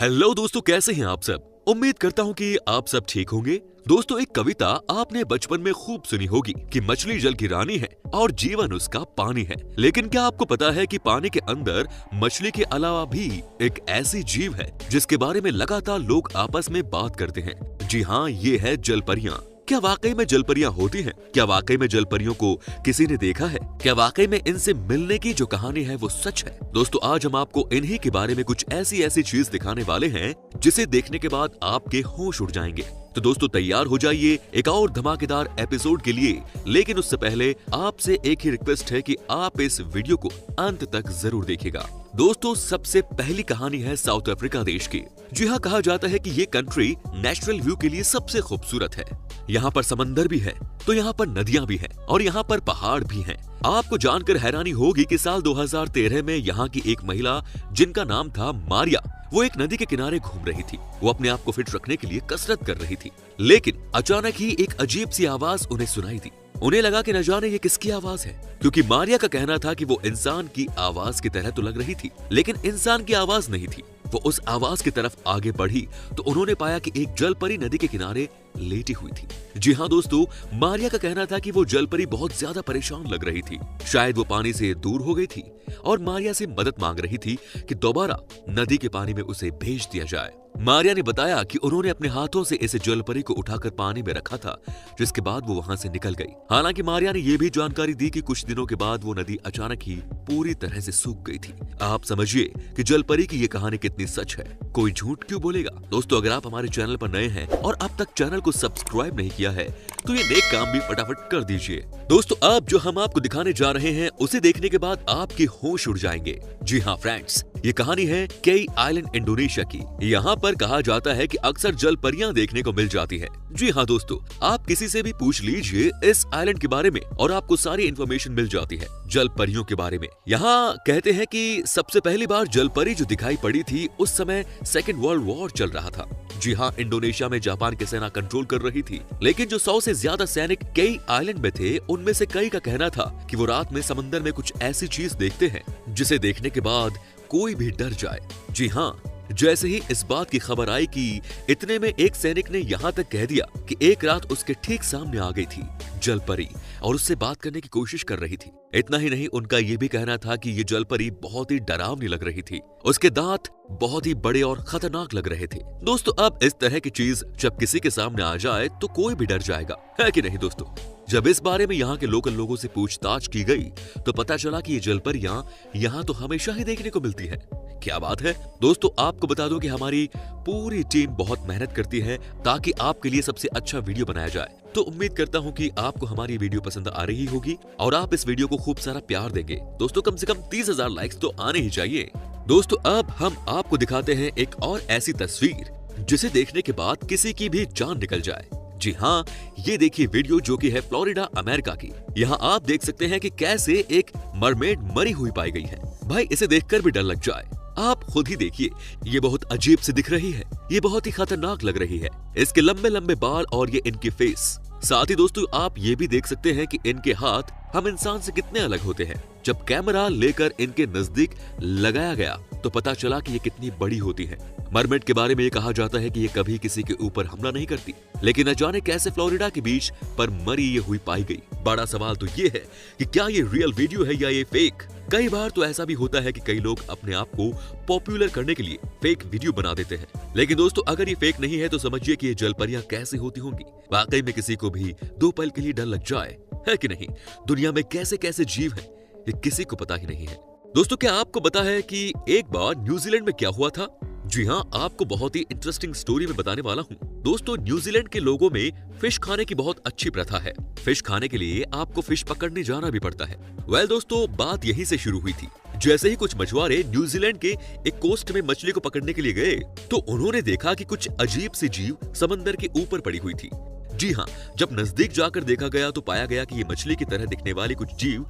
Hello दोस्तों, कैसे हैं आप सब। उम्मीद करता हूँ कि आप सब ठीक होंगे। दोस्तों, एक कविता आपने बचपन में खूब सुनी होगी कि मछली जल की रानी है और जीवन उसका पानी है। लेकिन क्या आपको पता है कि पानी के अंदर मछली के अलावा भी एक ऐसी जीव है जिसके बारे में लगातार लोग आपस में बात करते हैं। जी हाँ, ये है जलपरियां। क्या वाकई में जलपरियां होती हैं? क्या वाकई में जलपरियों को किसी ने देखा है? क्या वाकई में इनसे मिलने की जो कहानी है वो सच है? दोस्तों, आज हम आपको इन्हीं के बारे में कुछ ऐसी चीज दिखाने वाले हैं जिसे देखने के बाद आपके होश उड़ जाएंगे। तो दोस्तों, तैयार हो जाइए एक और धमाकेदार एपिसोड के लिए। लेकिन उससे पहले आपसे एक ही रिक्वेस्ट है कि आप इस वीडियो को अंत तक जरूर देखिएगा। दोस्तों, सबसे पहली कहानी है साउथ अफ्रीका देश की। जी हाँ, कहा जाता है कि ये कंट्री नेचुरल व्यू के लिए सबसे खूबसूरत है। यहाँ पर समंदर भी है, तो यहाँ पर नदियाँ भी हैं और यहाँ पर पहाड़ भी हैं। आपको जानकर हैरानी होगी कि साल 2013 में यहाँ की एक महिला जिनका नाम था मारिया, वो एक नदी के किनारे घूम रही थी। वो अपने आप को फिट रखने के लिए कसरत कर रही थी, लेकिन अचानक ही एक अजीब सी आवाज उन्हें सुनाई दी। उन्हें लगा कि न जाने ये किसकी आवाज है, क्योंकि मारिया का कहना था कि वो इंसान की आवाज की तरह तो लग रही थी, लेकिन इंसान की आवाज नहीं थी। वो उस आवाज की तरफ आगे बढ़ी तो उन्होंने पाया कि एक जलपरी नदी के किनारे लेटी हुई थी। जी हाँ दोस्तों, मारिया का कहना था कि वो जलपरी बहुत ज्यादा परेशान लग रही थी। शायद वो पानी से दूर हो गई थी और मारिया से मदद मांग रही थी कि दोबारा नदी के पानी में उसे भेज दिया जाए। मारिया ने बताया कि उन्होंने अपने हाथों से इस जलपरी को उठाकर पानी में रखा था, जिसके बाद वो वहां से निकल गई। हालांकि मारिया ने यह भी जानकारी दी कि कुछ दिनों के बाद वो नदी अचानक ही पूरी तरह से सूख गई थी। आप समझिए कि जलपरी की ये कहानी कितनी सच है। कोई झूठ क्यों बोलेगा। दोस्तों, अगर आप हमारे चैनल पर नए हैं और अब तक चैनल को सब्सक्राइब नहीं किया है तो ये नेक काम भी फटाफट कर दीजिए। दोस्तों, अब जो हम आपको दिखाने जा रहे हैं उसे देखने के बाद आपके होश उड़ जाएंगे। जी हाँ फ्रेंड्स, ये कहानी है केई आइलैंड इंडोनेशिया की। यहाँ पर कहा जाता है कि अक्सर जलपरियां देखने को मिल जाती है। जी हाँ दोस्तों, आप किसी से भी पूछ लीजिए इस आइलैंड के बारे में और आपको सारी इन्फॉर्मेशन मिल जाती है जलपरियों के बारे में। यहाँ कहते हैं कि सबसे पहली बार जलपरी जो दिखाई पड़ी थी उस समय सेकेंड वर्ल्ड वॉर चल रहा था। जी हाँ, इंडोनेशिया में जापान की सेना कंट्रोल कर रही थी, लेकिन जो 100 से ज्यादा सैनिक केई आइलैंड में थे उनमें से कई का कहना था कि वो रात में समंदर में कुछ ऐसी चीज देखते हैं जिसे देखने के बाद कोई भी डर जाए। जी हाँ, जैसे ही इस बात की खबर आई कि इतने में एक सैनिक ने यहाँ तक कह दिया कि एक रात उसके ठीक सामने आ गई थी जलपरी और उससे बात करने की कोशिश कर रही थी। इतना ही नहीं, उनका ये भी कहना था कि ये जलपरी बहुत ही डरावनी लग रही थी। उसके दांत बहुत ही बड़े और खतरनाक लग रहे थे। दोस्तों, अब इस तरह की चीज जब किसी के सामने आ जाए तो कोई भी डर जाएगा, है कि नहीं दोस्तों। जब इस बारे में यहाँ के लोकल लोगों से पूछताछ की गई तो पता चला कि ये जलपरियां यहाँ तो हमेशा ही देखने को मिलती है। क्या बात है दोस्तों, आपको बता दूं कि हमारी पूरी टीम बहुत मेहनत करती है ताकि आपके लिए सबसे अच्छा वीडियो बनाया जाए। तो उम्मीद करता हूं कि आपको हमारी वीडियो पसंद आ रही होगी और आप इस वीडियो को खूब सारा प्यार देंगे। दोस्तों, कम से कम 30,000 लाइक्स तो आने ही चाहिए। दोस्तों, अब हम आपको दिखाते हैं एक और ऐसी तस्वीर जिसे देखने के बाद किसी की भी जान निकल जाए। जी हाँ, ये देखिए वीडियो जो कि है फ्लोरिडा अमेरिका की। यहाँ आप देख सकते हैं कि कैसे एक मरमेड मरी हुई पाई गई है। भाई, इसे देखकर भी डर लग जाए। आप खुद ही देखिए, ये बहुत अजीब सी दिख रही है, ये बहुत ही खतरनाक लग रही है। इसके लंबे लंबे बाल और ये इनकी फेस। साथ ही दोस्तों, आप ये भी देख सकते हैं कि इनके हाथ हम इंसान से कितने अलग होते हैं। जब कैमरा लेकर इनके नजदीक लगाया गया तो पता चला कि ये कितनी बड़ी होती है। मरमेड के बारे में ये कहा जाता है कि ये कभी किसी के ऊपर हमला नहीं करती, लेकिन न जाने कैसे फ्लोरिडा के बीच पर मरी ये हुई पाई गई। बड़ा सवाल तो ये है कि क्या ये रियल वीडियो है या ये फेक। कई बार तो ऐसा भी होता है कि कई लोग अपने आप को पॉपुलर करने के लिए फेक वीडियो बना देते हैं। लेकिन दोस्तों, अगर ये फेक नहीं है तो समझिए कि ये जलपरियां कैसी होती होंगी। वाकई में किसी को भी 2 पल के लिए डर लग जाए, है कि नहीं। दुनिया में कैसे कैसे जीव हैं, ये किसी को पता ही नहीं है। दोस्तों, क्या आपको पता है कि एक बार न्यूजीलैंड में क्या हुआ था? जी हाँ, आपको बहुत ही इंटरेस्टिंग स्टोरी में बताने वाला हूँ। दोस्तों, न्यूजीलैंड के लोगों में फिश खाने की बहुत अच्छी प्रथा है। फिश खाने के लिए आपको फिश पकड़ने जाना भी पड़ता है। वेल दोस्तों, बात यहीं से शुरू हुई थी। जैसे ही कुछ मछुआरे न्यूजीलैंड के एक कोस्ट में मछली को पकड़ने के लिए गए तो उन्होंने देखा कि कुछ अजीब सी जीव समंदर के ऊपर पड़ी हुई थी। जी हाँ, जब नजदीक जाकर देखा गया तो पाया गया कि ये मछली की तरह दिखने वाली कुछ जीव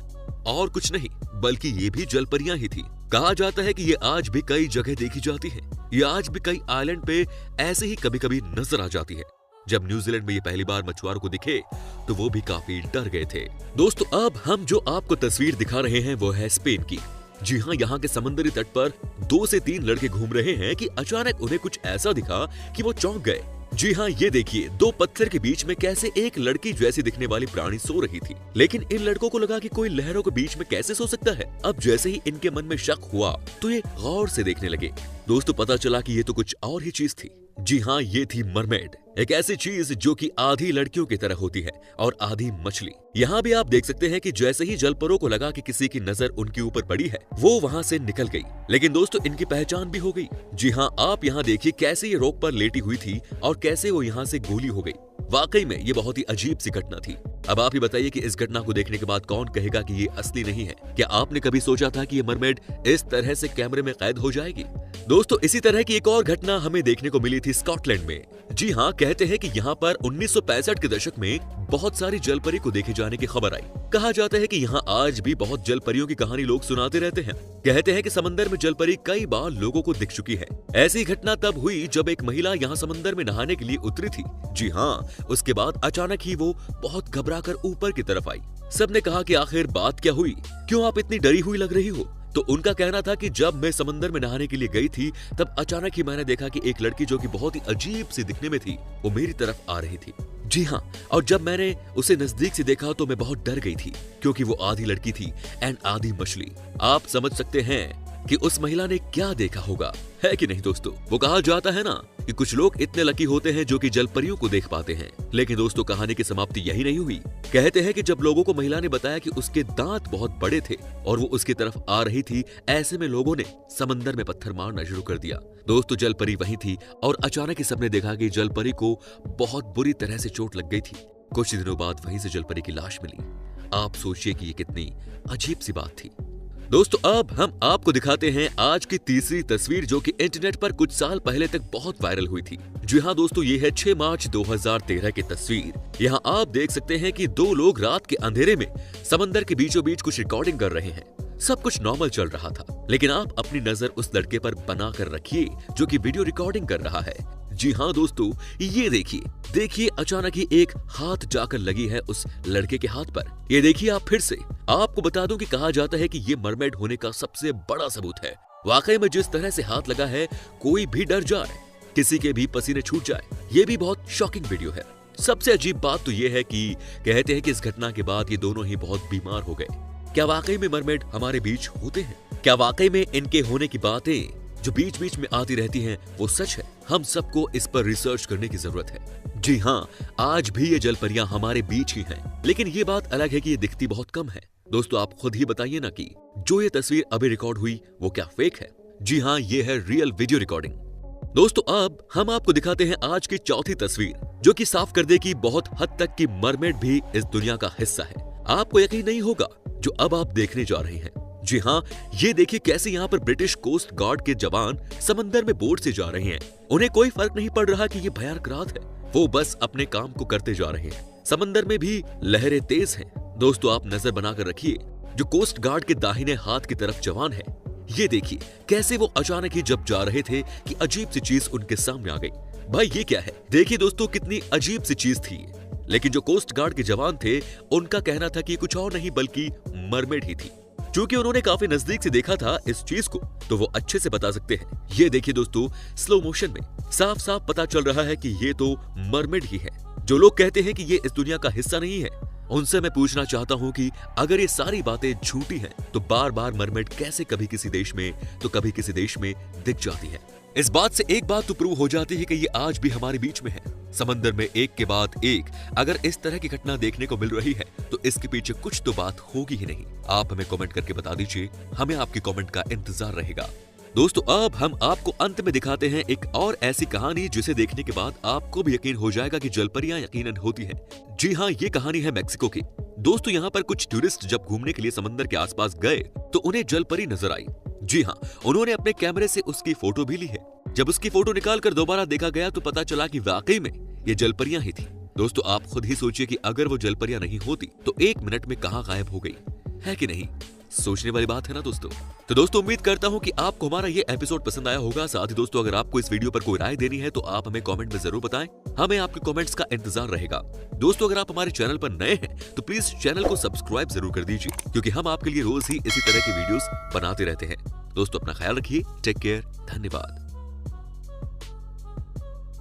और कुछ नहीं बल्कि ये भी जलपरियां ही थी। कहा जाता है कि ये आज भी कई जगह देखी जाती है। ये आज भी कई आइलैंड पे ऐसे ही कभी कभी नजर आ जाती है। जब न्यूजीलैंड में ये पहली बार मछुआरों को दिखे तो वो भी काफी डर गए थे। दोस्तों, अब हम जो आपको तस्वीर दिखा रहे हैं वो है स्पेन की। जी हाँ, यहाँ के समंदरी तट पर 2 से 3 लड़के घूम रहे हैं कि अचानक उन्हें कुछ ऐसा दिखा कि वो चौंक गए। जी हाँ, ये देखिए 2 पत्थर के बीच में कैसे एक लड़की जैसी दिखने वाली प्राणी सो रही थी। लेकिन इन लड़कों को लगा कि कोई लहरों के बीच में कैसे सो सकता है। अब जैसे ही इनके मन में शक हुआ तो ये गौर से देखने लगे। दोस्तों पता चला कि ये तो कुछ और ही चीज थी। जी हाँ, ये थी मरमेड, एक ऐसी चीज जो कि आधी लड़कियों की तरह होती है और आधी मछली। यहाँ भी आप देख सकते हैं कि जैसे ही जलपरों को लगा कि किसी की नजर उनके ऊपर पड़ी है, वो वहाँ से निकल गई। लेकिन दोस्तों इनकी पहचान भी हो गई। जी हाँ, आप यहाँ देखिए कैसे ये रोक पर लेटी हुई थी और कैसे वो यहाँ से गोली हो गई। वाकई में ये बहुत ही अजीब सी घटना थी। अब आप ही बताइए कि इस घटना को देखने के बाद कौन कहेगा कि ये असली नहीं है? क्या आपने कभी सोचा था कि ये मरमेड इस तरह से कैमरे में कैद हो जाएगी? दोस्तों इसी तरह की एक और घटना हमें देखने को मिली थी स्कॉटलैंड में। जी हाँ, कहते हैं कि यहाँ पर 1965 के दशक में बहुत सारी जलपरी को देखे जाने की खबर आई। कहा जाता है कि यहाँ आज भी बहुत जलपरियों की कहानी लोग सुनाते रहते हैं। कहते हैं कि समंदर में जलपरी कई बार लोगों को दिख चुकी है। ऐसी घटना तब हुई जब एक महिला यहाँ समंदर में नहाने के लिए उतरी थी। जी हाँ, उसके बाद अचानक ही वो बहुत घबराकर ऊपर की तरफ आई। सबने कहा कि आखिर बात क्या हुई, क्यों आप इतनी डरी हुई लग रही हो? तो उनका कहना था कि जब मैं समंदर में नहाने के लिए गई थी तब अचानक ही मैंने देखा कि एक लड़की जो कि बहुत ही अजीब सी दिखने में थी, वो मेरी तरफ आ रही थी। जी हाँ, और जब मैंने उसे नजदीक से देखा तो मैं बहुत डर गई थी, क्योंकि वो आधी लड़की थी एंड आधी मछली। आप समझ सकते हैं कि उस महिला ने क्या देखा होगा, है कि नहीं दोस्तों? वो कहा जाता है ना कि कुछ लोग इतने लकी होते हैं जो कि जलपरियों को देख पाते हैं। लेकिन दोस्तों कहानी की समाप्ति यही नहीं हुई। कहते हैं कि जब लोगों को महिला ने बताया कि उसके दांत बहुत बड़े थे और वो उसकी तरफ आ रही थी, ऐसे में लोगों ने समंदर में पत्थर मारना शुरू कर दिया। दोस्तों जलपरी वही थी और अचानक ही सबने देखा कि जलपरी को बहुत बुरी तरह से चोट लग गई थी। कुछ दिनों बाद वहीं से जलपरी की लाश मिली। आप सोचिए कि ये कितनी अजीब सी बात थी। दोस्तों अब हम आपको दिखाते हैं आज की तीसरी तस्वीर जो कि इंटरनेट पर कुछ साल पहले तक बहुत वायरल हुई थी। जी हाँ दोस्तों, ये है 6 मार्च 2013 की तस्वीर। यहाँ आप देख सकते हैं कि 2 लोग रात के अंधेरे में समंदर के बीचों बीच कुछ रिकॉर्डिंग कर रहे हैं। सब कुछ नॉर्मल चल रहा था, लेकिन आप अपनी नजर उस लड़के पर बना कर रखिए जो कि वीडियो रिकॉर्डिंग कर रहा है। जी हाँ दोस्तों, ये देखिए अचानक ही एक हाथ जाकर लगी है उस लड़के के हाथ पर। ये देखिए आप फिर से। आपको बता दूं कि कहा जाता है कि ये मरमेड होने का सबसे बड़ा सबूत है। वाकई में जिस तरह से हाथ लगा है, कोई भी डर जाए, किसी के भी पसीने छूट जाए। ये भी बहुत शॉकिंग वीडियो है। सबसे अजीब बात तो ये है कि कहते हैं कि इस घटना के बाद ये दोनों ही बहुत बीमार हो गए। क्या वाकई में मरमेड हमारे बीच होते हैं? क्या वाकई में इनके होने की बातें जो बीच बीच में आती रहती हैं वो सच है? हम सबको इस पर रिसर्च करने की जरूरत है। जी हाँ, आज भी ये जलपरियां हमारे बीच ही हैं। लेकिन ये बात अलग है कि ये दिखती बहुत कम है। दोस्तों आप खुद ही बताइए ना कि जो ये तस्वीर अभी रिकॉर्ड हुई वो क्या फेक है? जी हाँ, ये है रियल वीडियो रिकॉर्डिंग। दोस्तों अब हम आपको दिखाते हैं आज की चौथी तस्वीर जो कि साफ कर दे कि बहुत हद तक की मरमेड भी इस दुनिया का हिस्सा है। आपको यकीन नहीं होगा जो अब आप देखने जा रहे हैं। जी हाँ, ये देखिए कैसे यहाँ पर ब्रिटिश कोस्ट गार्ड के जवान समंदर में बोट से जा रहे हैं। उन्हें कोई फर्क नहीं पड़ रहा कि ये भयानक रात है, वो बस अपने काम को करते जा रहे हैं। समंदर में भी लहरें तेज हैं। दोस्तों आप नजर बनाकर रखिए, जो कोस्ट गार्ड के दाहिने हाथ की तरफ जवान है, ये देखिए कैसे वो अचानक ही जब जा रहे थे कि अजीब सी चीज उनके सामने आ गई। भाई ये क्या है? देखिए दोस्तों कितनी अजीब सी चीज थी। लेकिन जो कोस्ट गार्ड के जवान थे उनका कहना था कि कुछ और नहीं बल्कि मरमेड ही थी। क्योंकि उन्होंने काफी नजदीक से देखा था इस चीज को, तो वो अच्छे से बता सकते हैं। ये देखिए दोस्तों स्लो मोशन में साफ साफ पता चल रहा है कि ये तो मरमेड ही है। जो लोग कहते हैं कि ये इस दुनिया का हिस्सा नहीं है, उनसे मैं पूछना चाहता हूँ कि अगर ये सारी बातें झूठी हैं, तो बार बार मरमेड कैसे कभी किसी देश में तो कभी किसी देश में दिख जाती है? इस बात से एक बात तो प्रूव हो जाती है कि ये आज भी हमारे बीच में है। समंदर में एक के बाद एक अगर इस तरह की घटना देखने को मिल रही है तो इसके पीछे कुछ तो बात होगी ही नहीं। आप हमें कमेंट करके बता दीजिए, हमें आपकी कमेंट का इंतजार रहेगा। दोस्तों अब हम आपको अंत में दिखाते हैं एक और ऐसी कहानी जिसे देखने के बाद आपको भी यकीन हो जाएगा कि जलपरियां यकीनन होती हैं। जी हाँ, ये कहानी है मेक्सिको की। दोस्तों यहाँ पर कुछ टूरिस्ट जब घूमने के लिए समंदर के आसपास गए तो उन्हें जलपरी नजर आई। जी हाँ, उन्होंने अपने कैमरे से उसकी फोटो भी ली है। जब उसकी फोटो निकालकर दोबारा देखा गया तो पता चला कि वाकई में ये जलपरियां ही थी। दोस्तों आप खुद ही सोचिए कि अगर वो जलपरियां नहीं होती तो 1 मिनट में कहां गायब हो गई, है कि नहीं? सोचने वाली बात है ना दोस्तों। तो दोस्तों उम्मीद करता हूं कि आपको हमारा ये एपिसोड पसंद आया होगा। साथ ही दोस्तों अगर आपको इस वीडियो पर कोई राय देनी है तो आप हमें कमेंट में जरूर बताएं। हमें आपके कमेंट्स का इंतजार रहेगा। दोस्तों अगर आप हमारे चैनल पर नए हैं तो प्लीज चैनल को सब्सक्राइब जरूर कर दीजिए, क्योंकि हम आपके लिए रोज ही इसी तरह की वीडियोस बनाते रहते हैं। दोस्तों अपना ख्याल रखिए। Take care. धन्यवाद।